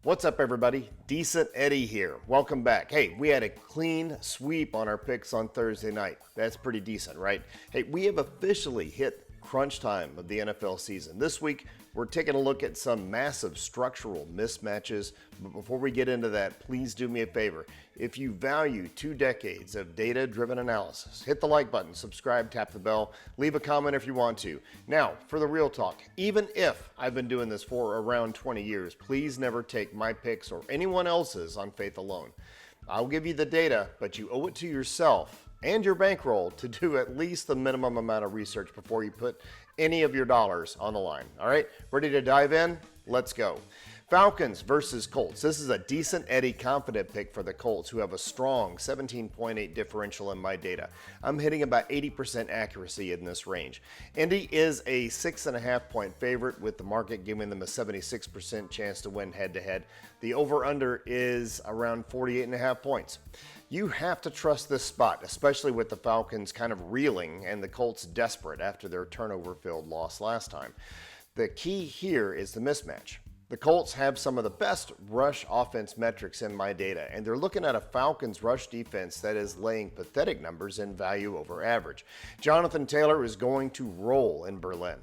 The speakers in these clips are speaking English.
What's up, everybody? Decent Eddie here. Welcome back. Hey, we had a clean sweep on our picks on Thursday night. That's pretty decent, right? Hey, we have officially hit crunch time of the NFL season. This week, we're taking a look at some massive structural mismatches. But before we get into that, please do me a favor. If you value 2 decades of data-driven analysis, hit the like button, subscribe, tap the bell, leave a comment if you want to. Now, for the real talk, even if I've been doing this for around 20 years, please never take my picks or anyone else's on faith alone. I'll give you the data, but you owe it to yourself and your bankroll to do at least the minimum amount of research before you put any of your dollars on the line. All right, ready to dive in? Let's go. Falcons versus Colts. This is a decent Eddie confident pick for the Colts, who have a strong 17.8 differential in my data. I'm hitting about 80% accuracy in this range. Indy is a 6.5 point favorite, with the market giving them a 76% chance to win head-to-head. The over-under is around 48.5 points. You have to trust this spot, especially with the Falcons kind of reeling and the Colts desperate after their turnover-filled loss last time. The key here is the mismatch. The Colts have some of the best rush offense metrics in my data, and they're looking at a Falcons rush defense that is laying pathetic numbers in value over average. Jonathan Taylor is going to roll in Berlin.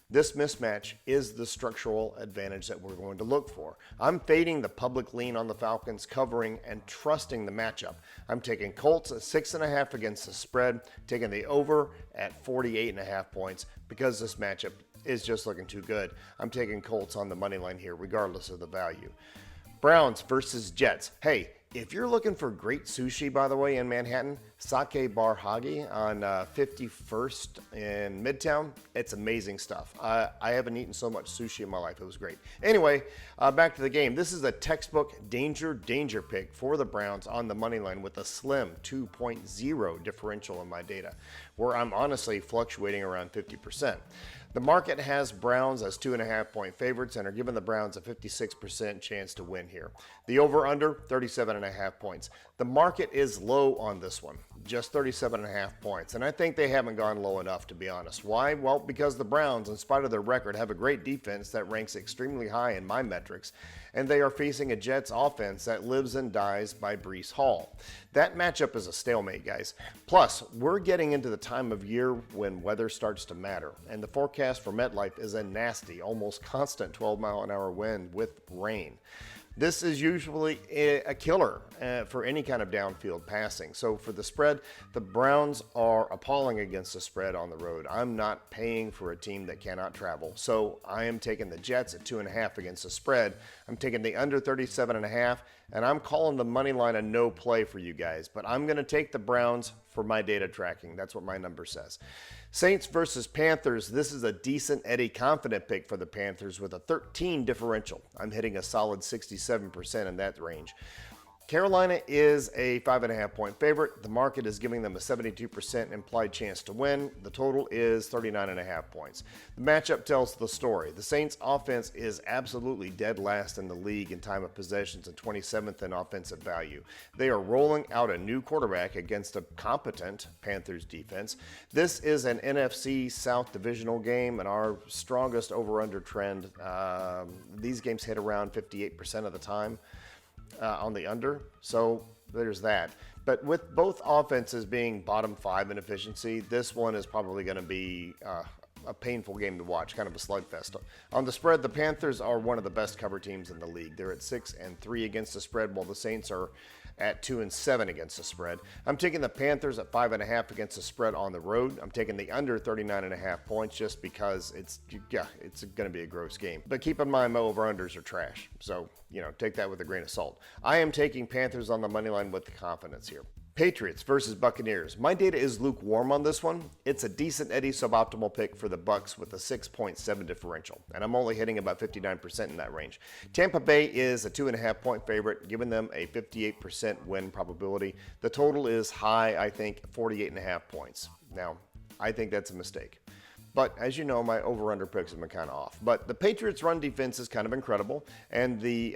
This mismatch is the structural advantage that we're going to look for. I'm fading the public lean on the Falcons covering and trusting the matchup. I'm taking Colts at 6.5 against the spread, taking the over at 48.5 points because this matchup is just looking too good. I'm taking Colts on the money line here, regardless of the value. Browns versus Jets. Hey, if you're looking for great sushi, by the way, in Manhattan, Sake Bar Hagi on 51st in Midtown, it's amazing stuff. I haven't eaten so much sushi in my life. It was great. Anyway, back to the game. This is a textbook danger pick for the Browns on the money line with a slim 2.0 differential in my data, where I'm honestly fluctuating around 50%. The market has Browns as 2.5 point favorites and are giving the Browns a 56% chance to win here. The over-under, 37.5 points. The market is low on this one, just 37.5 points, and I think they haven't gone low enough, to be honest. Why? Well, because the Browns, in spite of their record, have a great defense that ranks extremely high in my metrics, and they are facing a Jets offense that lives and dies by Breece Hall. That matchup is a stalemate, guys. Plus, we're getting into the time of year when weather starts to matter, and the forecast for MetLife is a nasty, almost constant 12-mile-an-hour wind with rain. This is usually a killer for any kind of downfield passing. So for the spread, the Browns are appalling against the spread on the road. I'm not paying for a team that cannot travel. So I am taking the Jets at 2.5 against the spread. I'm taking the under 37.5, and I'm calling the money line a no play for you guys. But I'm going to take the Browns for my data tracking. That's what my number says. Saints versus Panthers. This is a decent Eddie confident pick for the Panthers with a 13 differential. I'm hitting a solid 67% in that range. Carolina is a 5.5 point favorite. The market is giving them a 72% implied chance to win. The total is 39.5 points. The matchup tells the story. The Saints offense is absolutely dead last in the league in time of possessions and 27th in offensive value. They are rolling out a new quarterback against a competent Panthers defense. This is an NFC South divisional game, and our strongest over-under trend. These games hit around 58% of the time. On the under, so there's that. But with both offenses being bottom 5 in efficiency, this one is probably going to be a painful game to watch, kind of a slugfest. On the spread, the Panthers are one of the best cover teams in the league. They're at 6-3 against the spread, while the Saints are at 2-7 against the spread. I'm taking the Panthers at 5.5 against the spread on the road. I'm taking the under 39.5 points just because it's going to be a gross game. But keep in mind, my over-unders are trash. So, take that with a grain of salt. I am taking Panthers on the money line with confidence here. Patriots versus Buccaneers. My data is lukewarm on this one. It's a decent Eddie suboptimal pick for the Bucs with a 6.7 differential, and I'm only hitting about 59% in that range. Tampa Bay is a 2.5 point favorite, giving them a 58% win probability. The total is high, I think, 48.5 points. Now, I think that's a mistake. But as you know, my over-under picks have been kind of off. But the Patriots' run defense is kind of incredible, and the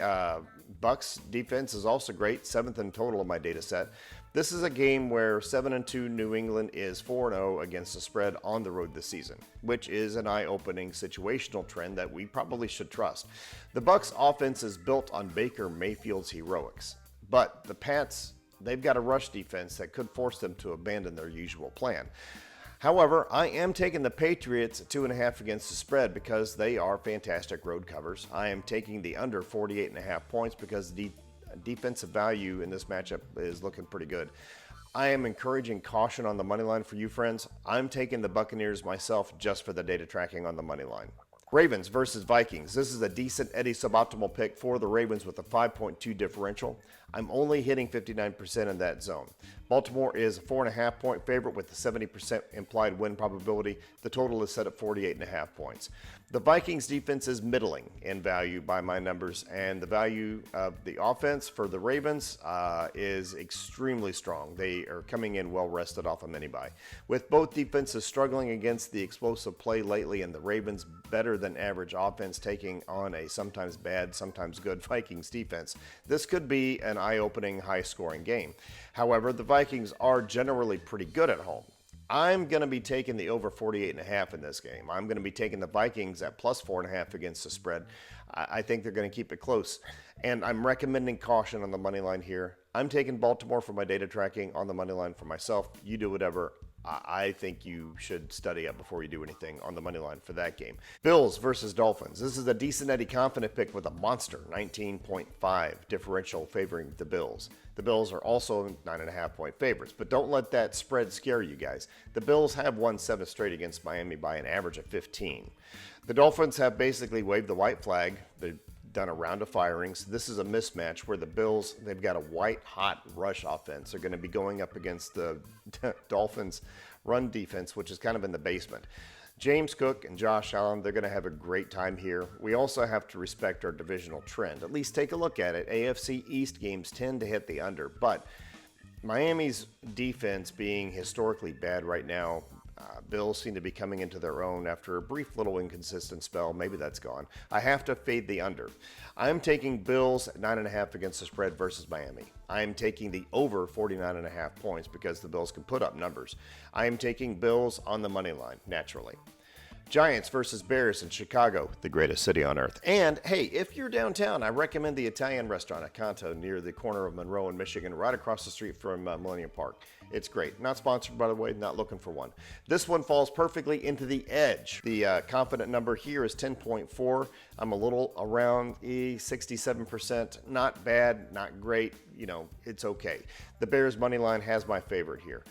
Bucks defense is also great, 7th in total in my data set. This is a game where 7-2 New England is 4-0 against the spread on the road this season, which is an eye-opening situational trend that we probably should trust. The Bucks offense is built on Baker Mayfield's heroics, but the Pats, they've got a rush defense that could force them to abandon their usual plan. However, I am taking the Patriots at 2.5 against the spread because they are fantastic road covers. I am taking the under 48.5 points because the defensive value in this matchup is looking pretty good. I am encouraging caution on the money line for you friends. I'm taking the Buccaneers myself just for the data tracking on the money line. Ravens versus Vikings. This is a decent Eddie suboptimal pick for the Ravens with a 5.2 differential. I'm only hitting 59% in that zone. Baltimore is a 4.5 point favorite with a 70% implied win probability. The total is set at 48.5 points. The Vikings defense is middling in value by my numbers, and the value of the offense for the Ravens is extremely strong. They are coming in well rested off a mini bye. With both defenses struggling against the explosive play lately, and the Ravens better than average offense taking on a sometimes bad, sometimes good Vikings defense, this could be an eye-opening, high-scoring game. However, the Vikings are generally pretty good at home. I'm going to be taking the over 48.5 in this game. I'm going to be taking the Vikings at plus 4.5 against the spread. I think they're going to keep it close. And I'm recommending caution on the money line here. I'm taking Baltimore for my data tracking on the money line for myself. You do whatever. I think you should study up before you do anything on the money line for that game. Bills versus Dolphins. This is a decent Eddie confident pick with a monster 19.5 differential favoring the Bills. The Bills are also 9.5 point favorites, but don't let that spread scare you guys. The Bills have won 7 straight against Miami by an average of 15. The Dolphins have basically waved the white flag. They've done a round of firings. This is a mismatch where the Bills, they've got a white-hot rush offense. They're going to be going up against the Dolphins' run defense, which is kind of in the basement. James Cook and Josh Allen, they're going to have a great time here. We also have to respect our divisional trend. At least take a look at it. AFC East games tend to hit the under, but Miami's defense being historically bad right now, Bills seem to be coming into their own after a brief little inconsistent spell. Maybe that's gone. I have to fade the under. I'm taking Bills at 9.5 against the spread versus Miami. I am taking the over 49.5 points because the Bills can put up numbers. I am taking Bills on the money line, naturally. Giants versus Bears in Chicago, the greatest city on earth. And hey, if you're downtown, I recommend the Italian restaurant at Canto near the corner of Monroe and Michigan, right across the street from Millennium Park. It's great. Not sponsored, by the way, not looking for one. This one falls perfectly into the edge. The confident number here is 10.4. I'm a little around 67%. Not bad, not great. You know, it's okay. The Bears money line has my favorite here.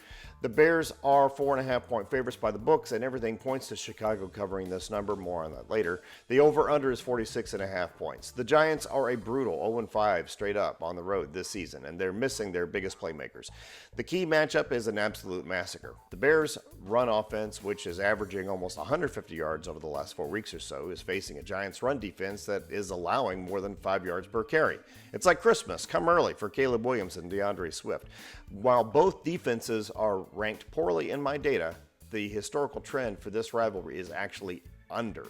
The Bears are 4.5 point favorites by the books, and everything points to Chicago covering this number. More on that later. The over-under is 46.5 points. The Giants are a brutal 0-5 straight up on the road this season, and they're missing their biggest playmakers. The key matchup is an absolute massacre. The Bears' run offense, which is averaging almost 150 yards over the last 4 weeks or so, is facing a Giants' run defense that is allowing more than 5 yards per carry. It's like Christmas. Come early for Caleb Williams and DeAndre Swift. While both defenses are ranked poorly in my data, the historical trend for this rivalry is actually under,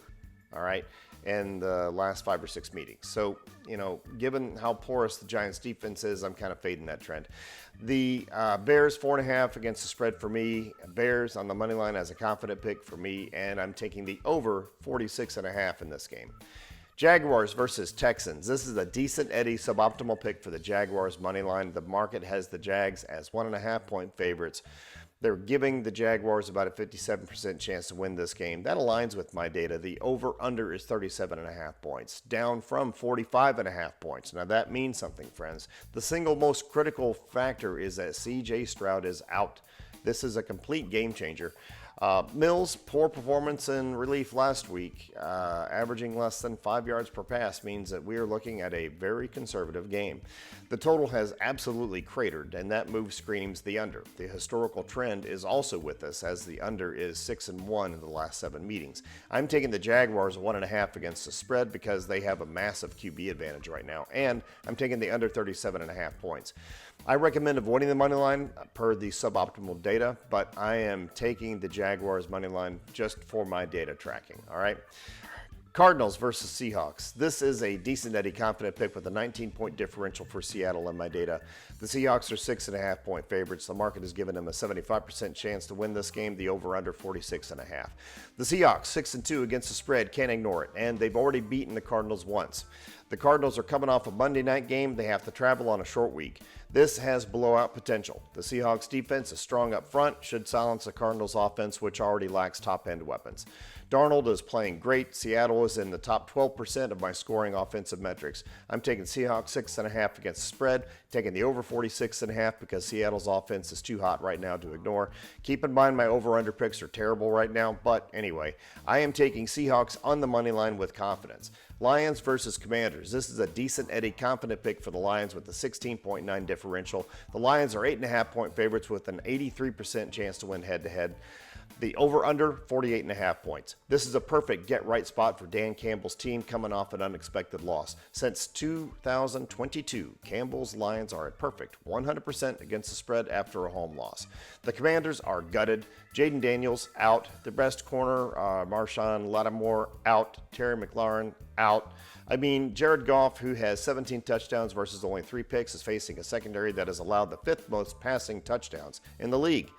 all right, in the last 5 or 6 meetings. So, you know, given how porous the Giants defense is, I'm kind of fading that trend. The Bears 4.5 against the spread for me. Bears on the money line as a confident pick for me, and I'm taking the over 46.5 in this game. Jaguars versus Texans. This is a decent Eddie suboptimal pick for the Jaguars money line. The market has the Jags as 1.5 point favorites. They're giving the Jaguars about a 57% chance to win this game. That aligns with my data. The over-under is 37.5 points, down from 45.5 points. Now that means something, friends. The single most critical factor is that C.J. Stroud is out. This is a complete game changer. Mills' poor performance in relief last week, averaging less than 5 yards per pass, means that we are looking at a very conservative game. The total has absolutely cratered, and that move screams the under. The historical trend is also with us, as the under is 6-1 in the last 7 meetings. I'm taking the Jaguars 1.5 against the spread because they have a massive QB advantage right now, and I'm taking the under 37.5 points. I recommend avoiding the money line per the suboptimal data, but I am taking the Jaguars money line just for my data tracking, all right? Cardinals versus Seahawks. This is a decent Eddie confident pick with a 19-point differential for Seattle in my data. The Seahawks are 6.5-point favorites. The market has given them a 75% chance to win this game. The over/under 46.5. The Seahawks 6-2 against the spread. Can't ignore it, and they've already beaten the Cardinals once. The Cardinals are coming off a Monday night game. They have to travel on a short week. This has blowout potential. The Seahawks defense is strong up front, should silence the Cardinals offense, which already lacks top-end weapons. Darnold is playing great. Seattle is in the top 12% of my scoring offensive metrics. I'm taking Seahawks 6.5 against the spread, taking the over 46.5 because Seattle's offense is too hot right now to ignore. Keep in mind my over-under picks are terrible right now, but anyway, I am taking Seahawks on the money line with confidence. Lions versus Commanders. This is a decent Eddie confident pick for the Lions with a 16.9 differential. The Lions are 8.5-point favorites with an 83% chance to win head-to-head. The over-under, 48.5 points. This is a perfect get-right spot for Dan Campbell's team coming off an unexpected loss. Since 2022, Campbell's Lions are at perfect 100% against the spread after a home loss. The Commanders are gutted. Jaden Daniels out. Their best corner, Marshawn Lattimore out. Terry McLaurin out. I mean, Jared Goff, who has 17 touchdowns versus only 3 picks, is facing a secondary that has allowed the 5th most passing touchdowns in the league.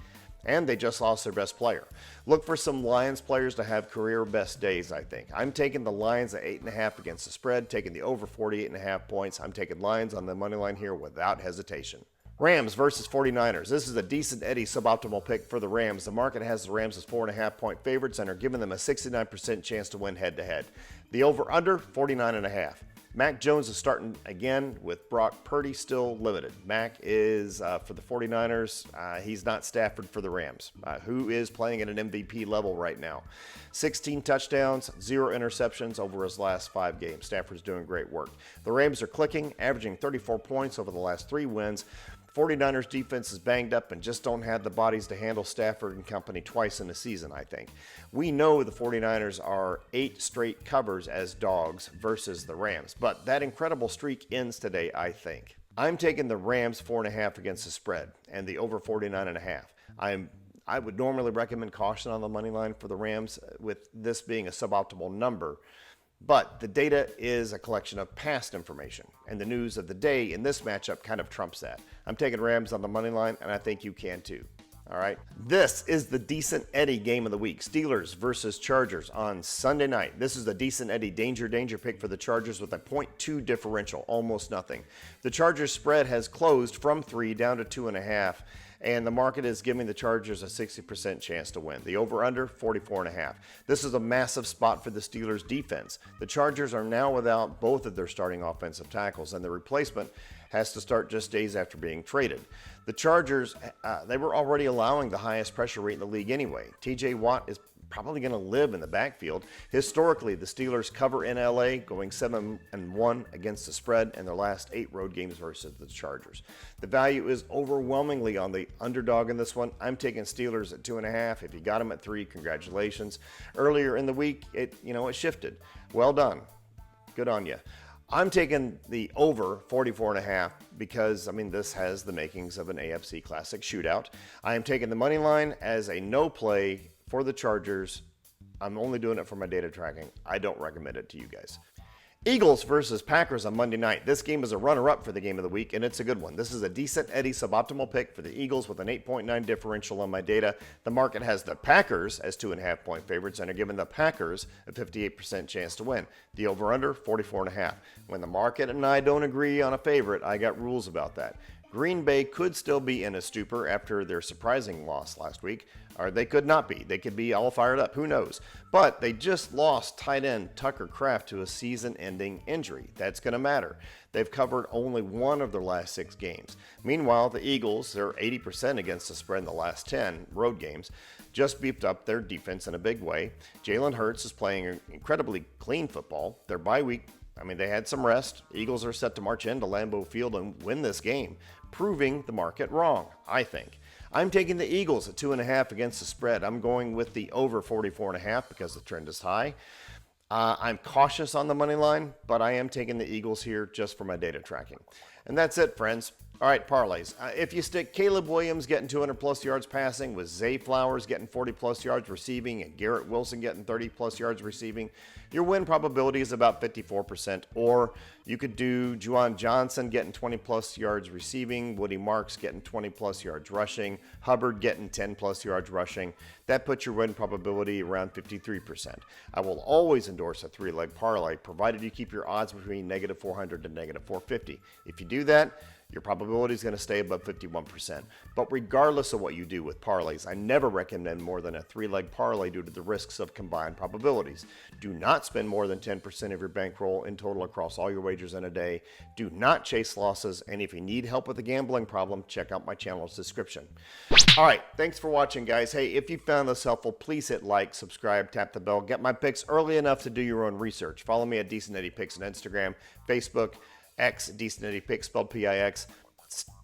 And they just lost their best player. Look for some Lions players to have career best days, I think. I'm taking the Lions at 8.5 against the spread, taking the over 48.5 points. I'm taking Lions on the money line here without hesitation. Rams versus 49ers. This is a decent Eddie suboptimal pick for the Rams. The market has the Rams as 4.5-point favorites and are giving them a 69% chance to win head-to-head. The over-under, 49.5. Mac Jones is starting again with Brock Purdy still limited. Mac is, for the 49ers, he's not Stafford for the Rams, who is playing at an MVP level right now. 16 touchdowns, 0 interceptions over his last 5 games. Stafford's doing great work. The Rams are clicking, averaging 34 points over the last 3 wins. 49ers defense is banged up and just don't have the bodies to handle Stafford and company twice in a season, I think. We know the 49ers are 8 straight covers as dogs versus the Rams, but that incredible streak ends today, I think. I'm taking the Rams 4.5 against the spread and the over 49.5. I would normally recommend caution on the money line for the Rams with this being a suboptimal number. But the data is a collection of past information, and the news of the day in this matchup kind of trumps that. I'm taking Rams on the money line, and I think you can too. All right. This is the decent Eddie game of the week. Steelers versus Chargers on Sunday night. This is the decent Eddie danger pick for the Chargers with a 0.2 differential, almost nothing. The Chargers spread has closed from 3 down to 2.5. And the market is giving the Chargers a 60% chance to win. The over-under, 44.5. This is a massive spot for the Steelers' defense. The Chargers are now without both of their starting offensive tackles, and the replacement has to start just days after being traded. The Chargers, they were already allowing the highest pressure rate in the league anyway. TJ Watt is probably going to live in the backfield. Historically, the Steelers cover in LA, going 7-1 against the spread in their last 8 road games versus the Chargers. The value is overwhelmingly on the underdog in this one. I'm taking Steelers at 2.5. If you got them at 3, congratulations. Earlier in the week, it shifted. Well done. Good on you. I'm taking the over 44.5 because, this has the makings of an AFC Classic shootout. I am taking the money line as a no play for the Chargers. I'm only doing it for my data tracking. I don't recommend it to you guys. Eagles versus Packers on Monday night. This game is a runner-up for the game of the week, and it's a good one. This is a decent Eddie suboptimal pick for the Eagles with an 8.9 differential on my data. The market has the Packers as 2.5-point favorites and are giving the Packers a 58% chance to win. The over-under, 44.5. When the market and I don't agree on a favorite, I got rules about that. Green Bay could still be in a stupor after their surprising loss last week, or they could not be. They could be all fired up. Who knows? But they just lost tight end Tucker Kraft to a season-ending injury. That's going to matter. They've covered only 1 of their last 6 games. Meanwhile, the Eagles, they're 80% against the spread in the last 10 road games, just beefed up their defense in a big way. Jalen Hurts is playing incredibly clean football. Their bye week, they had some rest. Eagles are set to march into Lambeau Field and win this game, proving the market wrong, I think. I'm taking the Eagles at 2.5 against the spread. I'm going with the over 44.5 because the trend is high. I'm cautious on the money line, but I am taking the Eagles here just for my data tracking. And that's it, friends. All right, parlays. If you stick Caleb Williams getting 200 plus yards passing with Zay Flowers getting 40 plus yards receiving and Garrett Wilson getting 30 plus yards receiving, your win probability is about 54%. Or you could do Juwan Johnson getting 20 plus yards receiving, Woody Marks getting 20 plus yards rushing, Hubbard getting 10 plus yards rushing. That puts your win probability around 53%. I will always endorse a 3-leg parlay, provided you keep your odds between negative 400 and negative 450. If you do that, your probability is going to stay above 51%. But regardless of what you do with parlays, I never recommend more than a 3-leg parlay due to the risks of combined probabilities. Do not spend more than 10% of your bankroll in total across all your wagers in a day. Do not chase losses. And if you need help with a gambling problem, check out my channel's description. All right, thanks for watching, guys. Hey, if you found this helpful, please hit like, subscribe, tap the bell, get my picks early enough to do your own research. Follow me at Decent Eddie Picks on Instagram, Facebook, X, Decent Eddie Picks, spelled P-I-X.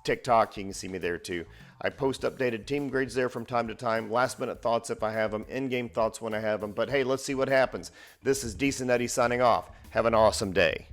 TikTok, you can see me there too. I post updated team grades there from time to time, last minute thoughts if I have them, in-game thoughts when I have them. But hey, let's see what happens. This is Decent Eddie signing off. Have an awesome day.